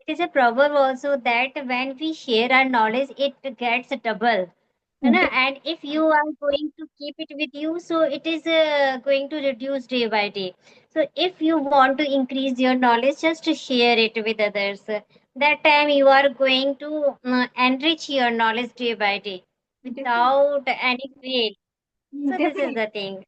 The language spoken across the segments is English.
it is a proverb also that when we share our knowledge, it gets double. है ना? And if you are going to keep it with you, so it is going to reduce day by day. So if you want to increase your knowledge, just to share it with others. That time you are going to enrich your knowledge day by day Definitely. without any fail. So this is Definitely. the thing.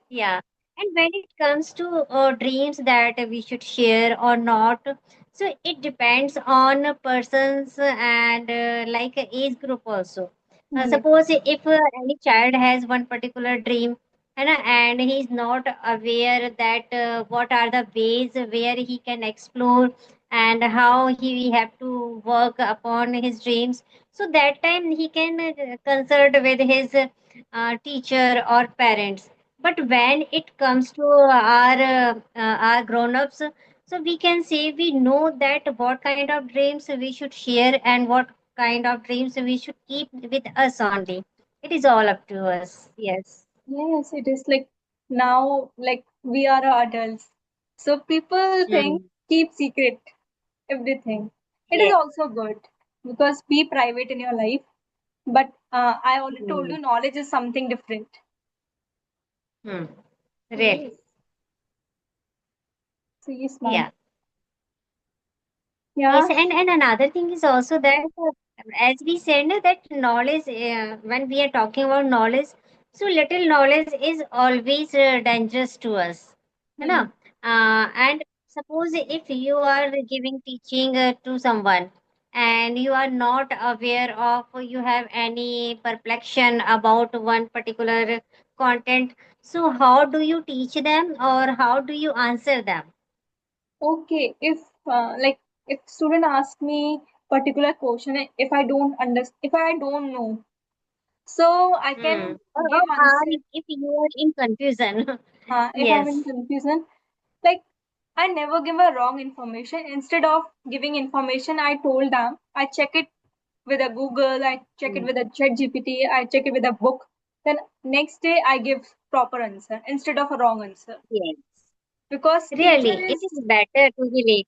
Yeah. And when it comes to dreams that we should share or not, so it depends on a person's and like a age group also. Yes. Suppose if any child has one particular dream and he is not aware that what are the ways where he can explore and how he have to work upon his dreams. So that time he can consult with his teacher or parents, but when it comes to our grown-ups, so we can say we know that what kind of dreams we should share and what kind of dreams we should keep with us only. It is all up to us. Yes. Yes, it is like now, like we are adults. So people think Mm. keep secret everything. It is Yes. also good because be private in your life. But I already told Mm. you, knowledge is something different. Mm. Yes. Really. So yes, ma'am. Yeah. Yeah. Yes, and another thing is also that, as we said, na, that knowledge, when we are talking about knowledge, so little knowledge is always dangerous to us. You know? Hmm. And suppose if you are giving teaching to someone and you are not aware of, you have any perplexion about one particular content, so how do you teach them or how do you answer them? Okay. If like if student asks me particular question, if I don't know, so I can Or give answer. if you are in confusion. If I'm Yes. in confusion, like I never give a wrong information. Instead of giving information, I told them I check it with a Google, I check it Mm. with a Chat GPT, I check it with a book. Then next day I give proper answer instead of a wrong answer. Yes. Because teacher Really, it is is better to be late.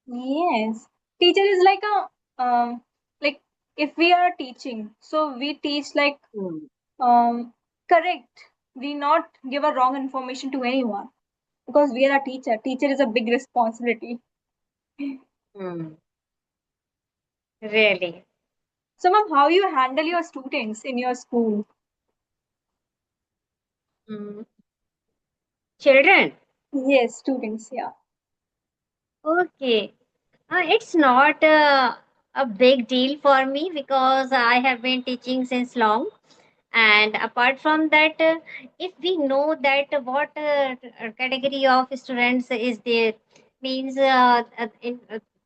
yes, teacher is like a like if we are teaching, so we teach like Mm. correct. We not give a wrong information to anyone because we are a teacher. Teacher is a big responsibility. Mm. Really. So, ma'am, how you handle your students in your school? Mm. Children. Yes, students. Yeah. Okay. It's not a big deal for me because I have been teaching since long. And apart from that, if we know that what category of students is there, means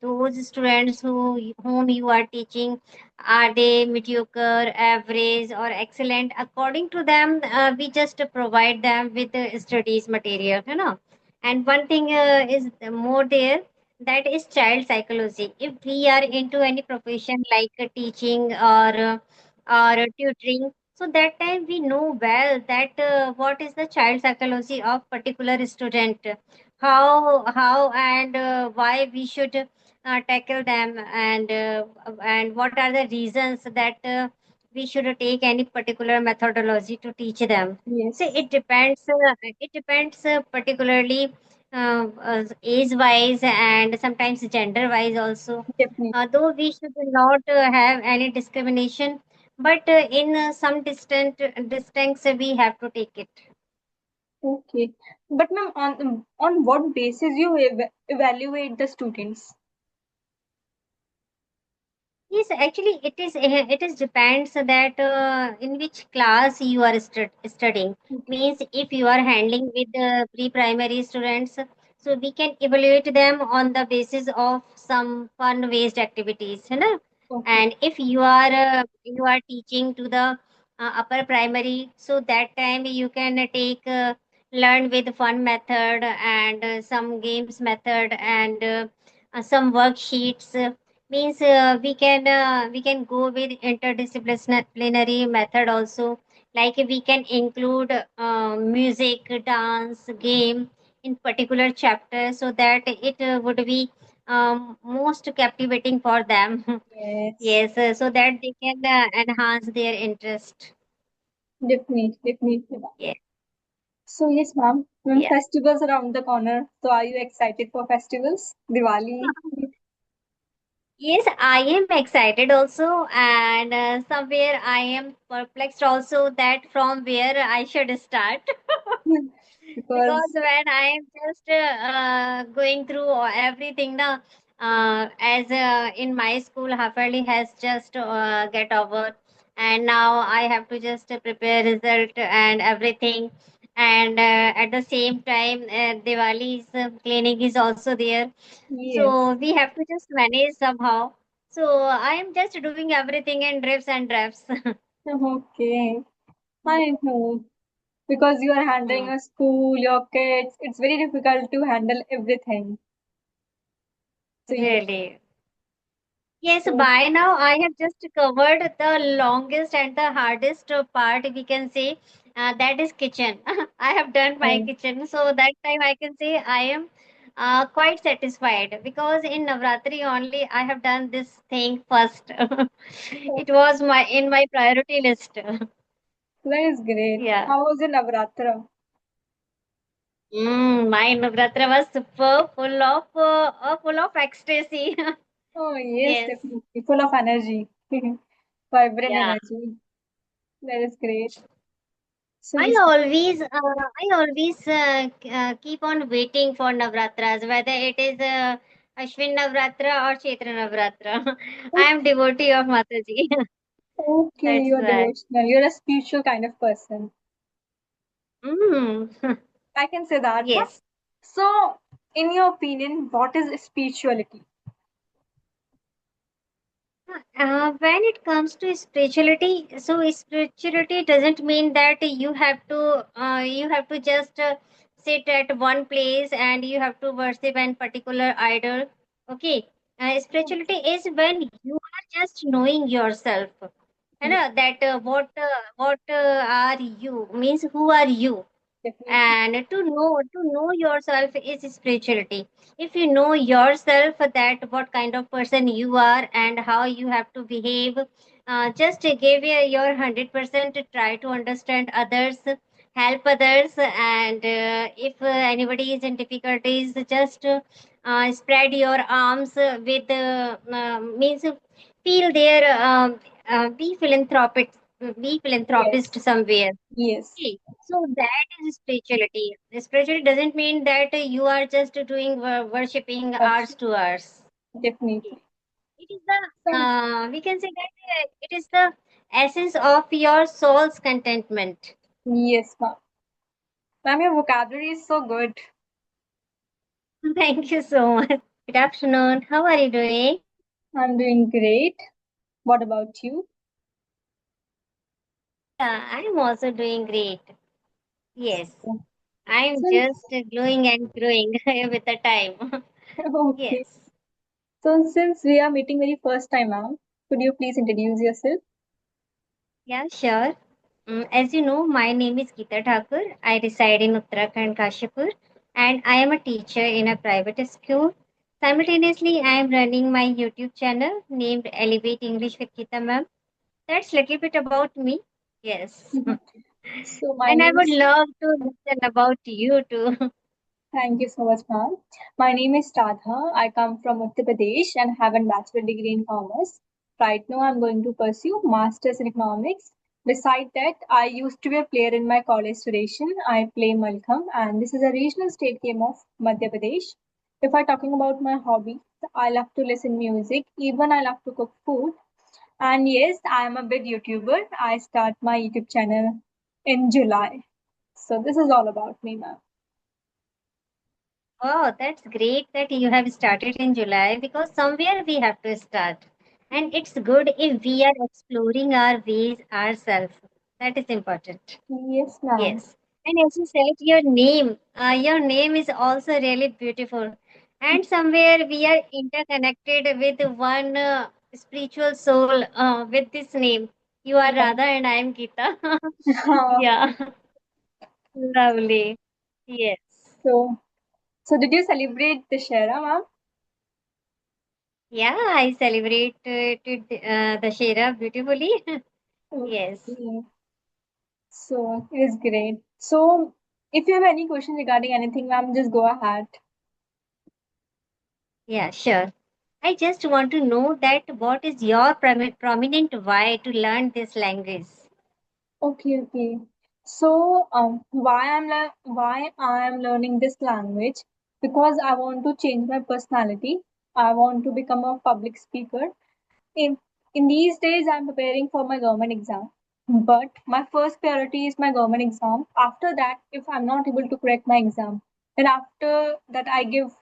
those students whom you are teaching, are they mediocre, average, or excellent? According to them, we just provide them with studies material, you know. And one thing is more there, that is child psychology. If we are into any profession like teaching or tutoring, so that time we know well that what is the child psychology of particular student, how and why we should tackle them, and what are the reasons that we should take any particular methodology to teach them. So Yes, it depends particularly age wise and sometimes gender wise also. definitely. Though we should not have any discrimination, but in some distant distance we have to take it. Okay. But ma'am, on what basis you evaluate the students? Yes, actually it is depends that in which class you are studying. Okay. Means if you are handling with pre-primary students, so we can evaluate them on the basis of some fun-based activities, you know. Okay. And if you are teaching to the upper primary, so that time you can take learn with fun method and some games method and some worksheets. Means we can go with interdisciplinary method also, like we can include music, dance, game in particular chapter, so that it would be most captivating for them. Yes, Yes, so that they can enhance their interest. definitely, definitely, ma'am. Yeah, So yes, ma'am. Ma'am, yeah. festivals around the corner. So are you excited for festivals? Diwali. Yes, I am excited also, and somewhere I am perplexed also that from where I should start. Because Because when I am just going through everything now, as in my school, half yearly has just get over, and now I have to just prepare result and everything, and at the same time, Diwali's clinic is also there, yes. so we have to just manage somehow. So I am just doing everything in drifts and drafts. Okay. I know. Because you are handling Hmm, a school, your kids, it's very difficult to handle everything. So yes. really. Yes, So by now I have just covered the longest and the hardest part, we can say, that is kitchen. I have done my uh, kitchen, so that time I can say I am quite satisfied because in Navratri only I have done this thing first. It was my in my priority list. that is great. Yeah. How was your Navratra? My Navratri was super full of ecstasy. Oh yes, Yes. definitely. Full of energy. Vibrant Yeah. energy. That is great. So I yes, always, keep on waiting for Navratras, whether it is Ashwin Navratra or Chaitra Navratra. I am devotee of Mataji. okay, That's you're why. devotional. You're a spiritual kind of person. Mm. I can say that. Huh? Yes. So, in your opinion, what is spirituality? When it comes to spirituality, so spirituality doesn't mean that you have to just sit at one place and you have to worship an particular idol. Okay, spirituality is when you are just knowing yourself. You Yes, know that what are you means who are you, definitely. and to know yourself is spirituality. If you know yourself that what kind of person you are and how you have to behave, just give your 100% to try to understand others, help others, and if anybody is in difficulties, just spread your arms with means feel their be philanthropic, be philanthropist Yes, somewhere. yes, Okay, so that is spirituality. Spirituality doesn't mean that you are just doing worshipping hours that's to hours. Okay. definitely. It is the So, we can say that it is the essence of your soul's contentment. yes, ma'am. Ma'am, your vocabulary is so good. Thank you so much. Good afternoon. How are you doing? I'm doing great. What about you? Yeah, I'm also doing great. Yes, So, I'm so just glowing and growing with the time. okay. Yes. So, since we are meeting very first time, ma'am, could you please introduce yourself? Yeah, sure. As you know, my name is Geeta Thakur. I reside in Uttarakhand, Kashipur, and I am a teacher in a private school. Simultaneously, I am running my YouTube channel named Elevate English with Geeta Ma'am. That's little bit about me. Yes. So, my And I name would is love to listen about you too. Thank you so much, ma'am. My name is Radha. I come from Uttar Pradesh and have a bachelor degree in commerce. Right now, I'm going to pursue masters in economics. Beside that, I used to be a player in my college station. I play Malkham, and this is a regional state game of Madhya Pradesh. If I'm talking about my hobby, I love to listen music. Even I love to cook food. And yes, I am a big YouTuber. I start my YouTube channel in July. So this is all about me, ma'am. Oh, that's great that you have started in July because somewhere we have to start. And it's good if we are exploring our ways ourselves. That is important. Yes, ma'am. Yes. And as you said, your name is also really beautiful. And somewhere we are interconnected with one spiritual soul with this name. You are Radha and I am Geeta. Yeah. Lovely. Yes. So, so did you celebrate the Shara, ma'am? Yeah, I celebrated Dashera beautifully. Yes. Okay. So it is great. So if you have any question regarding anything, ma'am, just go ahead. Yeah, sure. I just want to know that what is your prominent why to learn this language? Okay, okay. So, why I am learning this language? Because I want to change my personality. I want to become a public speaker. In in these days, I'm preparing for my government exam. But my first priority is my government exam. After that, if I'm not able to crack my exam, then after that, I give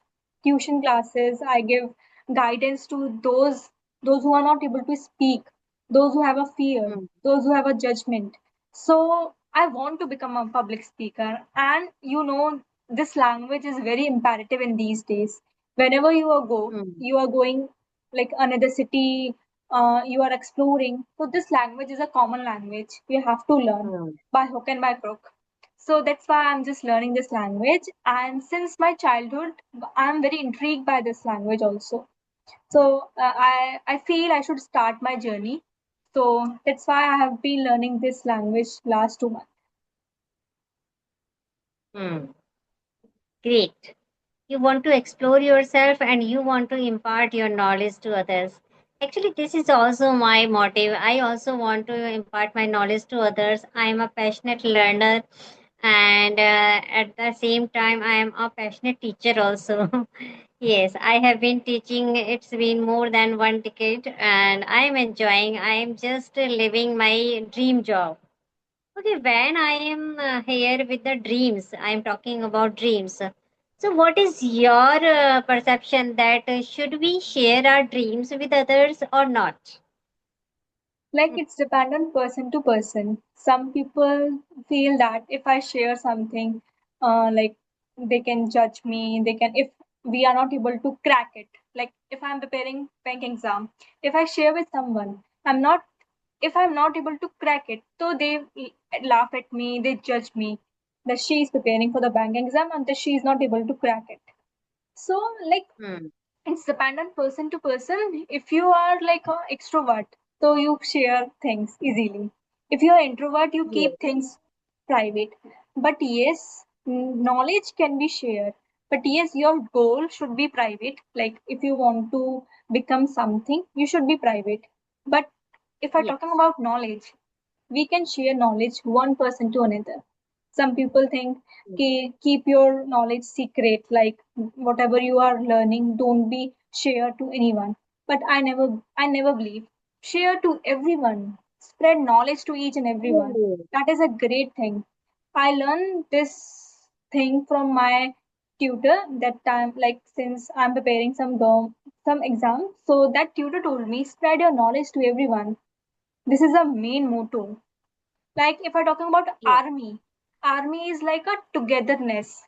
tuition classes. I give guidance to those who are not able to speak, those who have a fear, Mm, those who have a judgment. So I want to become a public speaker, and this language is very imperative in these days. Whenever mm, you are going like another city, you are exploring. So this language is a common language. You have to learn mm, by hook and by crook. So that's why I'm just learning this language. And since my childhood, I'm very intrigued by this language also. So I feel I should start my journey. So that's why I have been learning this language last 2 months. mm. Great. You want to explore yourself and you want to impart your knowledge to others. Actually, this is also my motive. I also want to impart my knowledge to others. I am a passionate learner, and at the same time, I am a passionate teacher also. Yes, I have been teaching. It's been more than 1 decade, and I am enjoying. I am just living my dream job. Okay, when I am here with the dreams, I am talking about dreams. So, what is your perception that should we share our dreams with others or not? Like it's dependent person to person. Some people feel that if I share something, like they can judge me. They can if we are not able to crack it. Like if I'm preparing bank exam, if I share with someone, I'm not if I'm not able to crack it, so they laugh at me. They judge me that she is preparing for the bank exam and that she is not able to crack it. So like Hmm. it's dependent person to person. If you are like an extrovert, so you share things easily. If you are introvert, you Yes. keep things private. But yes, knowledge can be shared. But yes, your goal should be private. Like if you want to become something, you should be private. But if I'm talking Yes. about knowledge, we can share knowledge one person to another. Some people think, Yes. okay, keep your knowledge secret, like whatever you are learning, don't be share to anyone. But I never believe. Share to everyone. Spread knowledge to each and everyone. Really? That is a great thing. I learned this thing from my tutor that time, like since I'm preparing some exam. So that tutor told me, spread your knowledge to everyone. This is a main motto. Like if I'm talking about Yes. army is like a togetherness.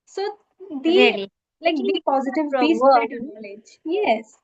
So the Really. like Actually, be it's a positive, be spread proverb. your knowledge. Yes.